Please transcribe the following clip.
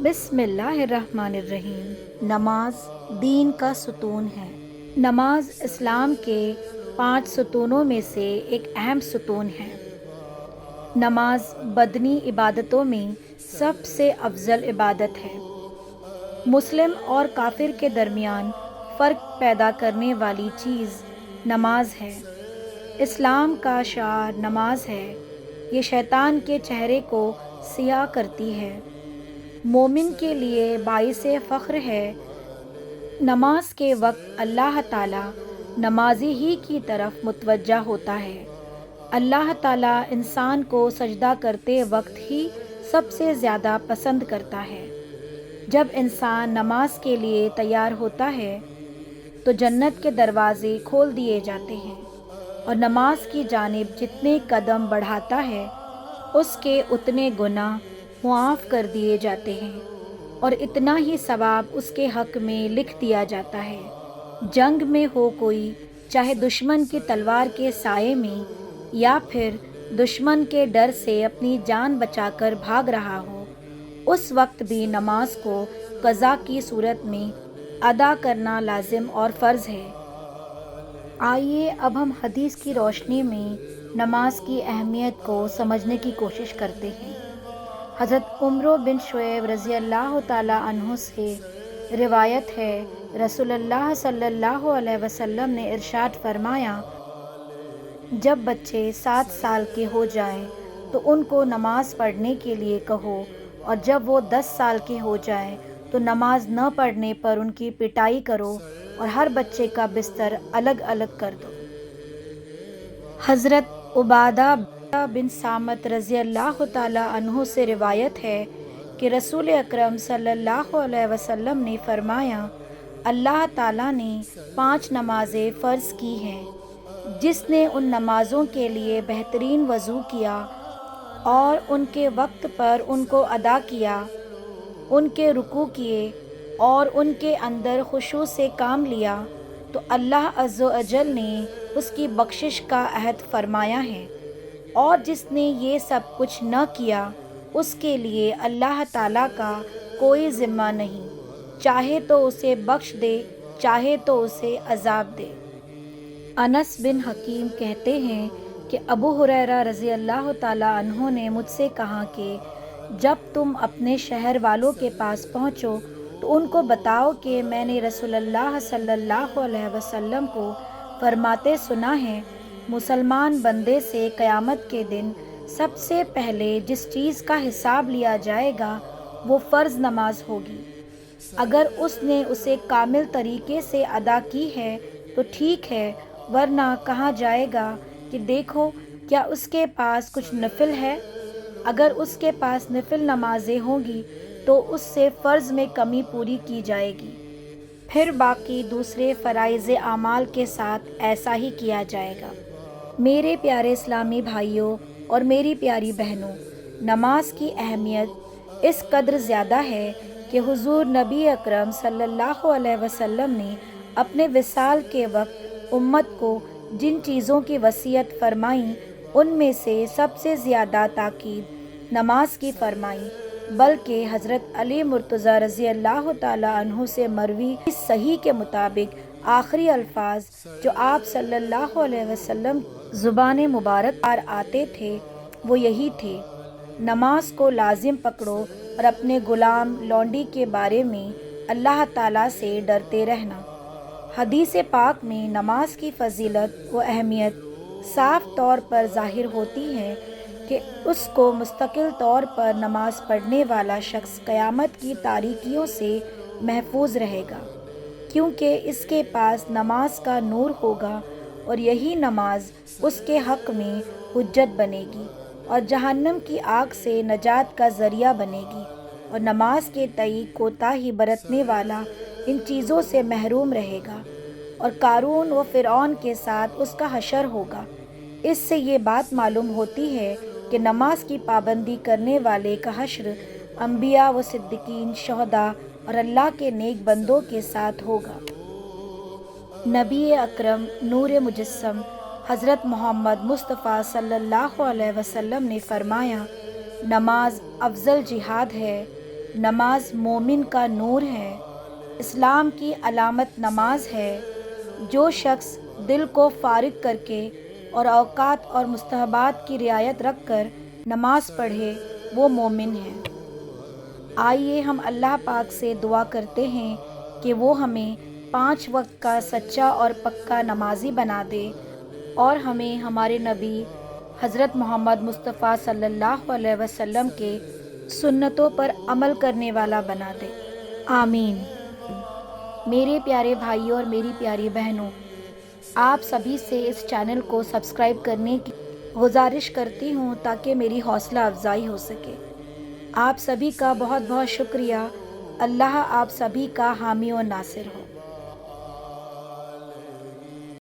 بسم اللہ الرحمن الرحیم۔ نماز دین کا ستون ہے۔ نماز اسلام کے 5 ستونوں میں سے ایک اہم ستون ہے۔ نماز بدنی عبادتوں میں سب سے افضل عبادت ہے۔ مسلم اور کافر کے درمیان فرق پیدا کرنے والی چیز نماز ہے۔ اسلام کا شعار نماز ہے۔ یہ شیطان کے چہرے کو سیاہ کرتی ہے۔ مومن کے لیے باعث فخر ہے۔ نماز کے وقت اللہ تعالیٰ نمازی ہی کی طرف متوجہ ہوتا ہے۔ اللہ تعالیٰ انسان کو سجدہ کرتے وقت ہی سب سے زیادہ پسند کرتا ہے۔ جب انسان نماز کے لیے تیار ہوتا ہے تو جنت کے دروازے کھول دیے جاتے ہیں اور نماز کی جانب جتنے قدم بڑھاتا ہے اس کے اتنے گناہ معاف کر دیے جاتے ہیں اور اتنا ہی ثواب اس کے حق میں لکھ دیا جاتا ہے۔ جنگ میں ہو کوئی، چاہے دشمن کی تلوار کے سائے میں یا پھر دشمن کے ڈر سے اپنی جان بچا کر بھاگ رہا ہو، اس وقت بھی نماز کو قضا کی صورت میں ادا کرنا لازم اور فرض ہے۔ آئیے اب ہم حدیث کی روشنی میں نماز کی اہمیت کو سمجھنے کی کوشش کرتے ہیں۔ حضرت عمر بن شعیب رضی اللہ تعالیٰ عنہ سے روایت ہے، رسول اللہ صلی اللہ علیہ وسلم نے ارشاد فرمایا، جب بچے 7 سال کے ہو جائیں تو ان کو نماز پڑھنے کے لیے کہو، اور جب وہ 10 سال کے ہو جائیں تو نماز نہ پڑھنے پر ان کی پٹائی کرو اور ہر بچے کا بستر الگ الگ کر دو۔ حضرت عبادہ بن صامت رضی اللہ تعالیٰ عنہ سے روایت ہے کہ رسول اکرم صلی اللہ علیہ وسلم نے فرمایا، اللہ تعالیٰ نے 5 نمازیں فرض کی ہیں۔ جس نے ان نمازوں کے لیے بہترین وضو کیا اور ان کے وقت پر ان کو ادا کیا، ان کے رکوع کیے اور ان کے اندر خشوع سے کام لیا، تو اللہ عز و جل نے اس کی بخشش کا عہد فرمایا ہے، اور جس نے یہ سب کچھ نہ کیا اس کے لیے اللہ تعالیٰ کا کوئی ذمہ نہیں، چاہے تو اسے بخش دے چاہے تو اسے عذاب دے۔ انس بن حکیم کہتے ہیں کہ ابو ہریرہ رضی اللہ تعالیٰ عنہ نے مجھ سے کہا کہ جب تم اپنے شہر والوں کے پاس پہنچو تو ان کو بتاؤ کہ میں نے رسول اللہ صلی اللہ علیہ وسلم کو فرماتے سنا ہے، مسلمان بندے سے قیامت کے دن سب سے پہلے جس چیز کا حساب لیا جائے گا وہ فرض نماز ہوگی۔ اگر اس نے اسے کامل طریقے سے ادا کی ہے تو ٹھیک ہے، ورنہ کہا جائے گا کہ دیکھو کیا اس کے پاس کچھ نفل ہے۔ اگر اس کے پاس نفل نمازیں ہوں گی تو اس سے فرض میں کمی پوری کی جائے گی، پھر باقی دوسرے فرائض اعمال کے ساتھ ایسا ہی کیا جائے گا۔ میرے پیارے اسلامی بھائیوں اور میری پیاری بہنوں، نماز کی اہمیت اس قدر زیادہ ہے کہ حضور نبی اکرم صلی اللہ علیہ وسلم نے اپنے وصال کے وقت امت کو جن چیزوں کی وصیت فرمائیں ان میں سے سب سے زیادہ تاکید نماز کی فرمائی، بلکہ حضرت علی مرتضیٰ رضی اللہ تعالیٰ عنہ سے مروی صحیح کے مطابق آخری الفاظ جو آپ صلی اللہ علیہ وسلم زبان مبارک پر آتے تھے وہ یہی تھے، نماز کو لازم پکڑو اور اپنے غلام لونڈی کے بارے میں اللہ تعالیٰ سے ڈرتے رہنا۔ حدیث پاک میں نماز کی فضیلت و اہمیت صاف طور پر ظاہر ہوتی ہے کہ اس کو مستقل طور پر نماز پڑھنے والا شخص قیامت کی تاریکیوں سے محفوظ رہے گا، کیونکہ اس کے پاس نماز کا نور ہوگا اور یہی نماز اس کے حق میں حجت بنے گی اور جہنم کی آگ سے نجات کا ذریعہ بنے گی، اور نماز کے تئیں کوتاہی برتنے والا ان چیزوں سے محروم رہے گا، اور قارون و فرعون کے ساتھ اس کا حشر ہوگا۔ اس سے یہ بات معلوم ہوتی ہے کہ نماز کی پابندی کرنے والے کا حشر انبیاء و صدیقین، شہداء اور اللہ کے نیک بندوں کے ساتھ ہوگا۔ نبی اکرم نور مجسم حضرت محمد مصطفیٰ صلی اللہ علیہ وسلم نے فرمایا، نماز افضل جہاد ہے۔ نماز مومن کا نور ہے۔ اسلام کی علامت نماز ہے۔ جو شخص دل کو فارغ کر کے اور اوقات اور مستحبات کی رعایت رکھ کر نماز پڑھے وہ مومن ہے۔ آئیے ہم اللہ پاک سے دعا کرتے ہیں کہ وہ ہمیں 5 وقت کا سچا اور پکا نمازی بنا دے اور ہمیں ہمارے نبی حضرت محمد مصطفیٰ صلی اللہ علیہ وسلم کے سنتوں پر عمل کرنے والا بنا دے، آمین۔ میرے پیارے بھائیوں اور میری پیاری بہنوں، آپ سبھی سے اس چینل کو سبسکرائب کرنے کی گزارش کرتی ہوں تاکہ میری حوصلہ افزائی ہو سکے۔ آپ سبھی کا بہت بہت شکریہ۔ اللہ آپ سبھی کا حامی و ناصر ہو۔